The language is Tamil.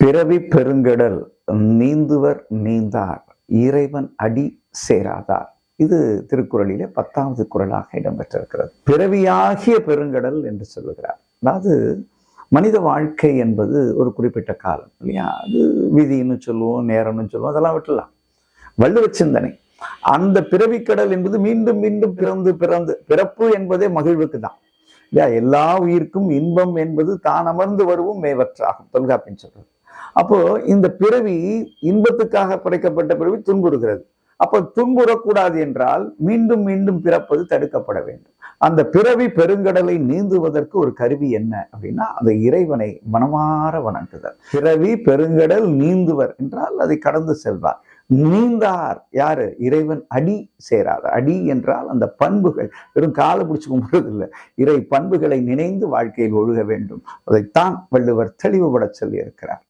பிறவி பெருங்கடல் நீந்துவர் நீந்தார் இறைவன் அடி சேராதார். இது திருக்குறளிலே 10வது குறளாக இடம்பெற்றிருக்கிறது. பிறவியாகிய பெருங்கடல் என்று சொல்லுகிறார். அதாவது மனித வாழ்க்கை என்பது ஒரு குறிப்பிட்ட காலம் இல்லையா? அது விதின்னு சொல்லுவோம், நேரம்னு சொல்லுவோம், அதெல்லாம் விட்டுலாம். வள்ளுவ சிந்தனை அந்த பிறவிக்கடல் என்பது மீண்டும் மீண்டும் பிறந்து பிறந்து பிறப்பு என்பதே மகிழ்வுக்கு தான் இல்லையா? எல்லா உயிர்க்கும் இன்பம் என்பது தான் அமர்ந்து வருவும் மேவற்றாகும், தொல்காப்பியன் சொல்றது. அப்போ இந்த பிறவி இன்பத்துக்காக படைக்கப்பட்ட பிறவி துன்புறுகிறது. அப்போ துன்புறக்கூடாது என்றால் மீண்டும் மீண்டும் பிறப்பது தடுக்கப்பட வேண்டும். அந்த பிறவி பெருங்கடலை நீந்துவதற்கு ஒரு கருவி என்ன அப்படின்னா, அந்த இறைவனை மனமாற வணங்குதல். பிறவி பெருங்கடல் நீந்துவர் என்றால் அதை கடந்து செல்வார். நீந்தார் யாரு? இறைவன் அடி சேரார். அடி என்றால் அந்த பண்புகள், வெறும் காலை பிடிச்சு கும்பிடுறது இல்லை, இறை பண்புகளை நினைந்து வாழ்க்கையில் ஒழுக வேண்டும். அதைத்தான் வள்ளுவர் தெளிவுபட சொல்லி இருக்கிறார்.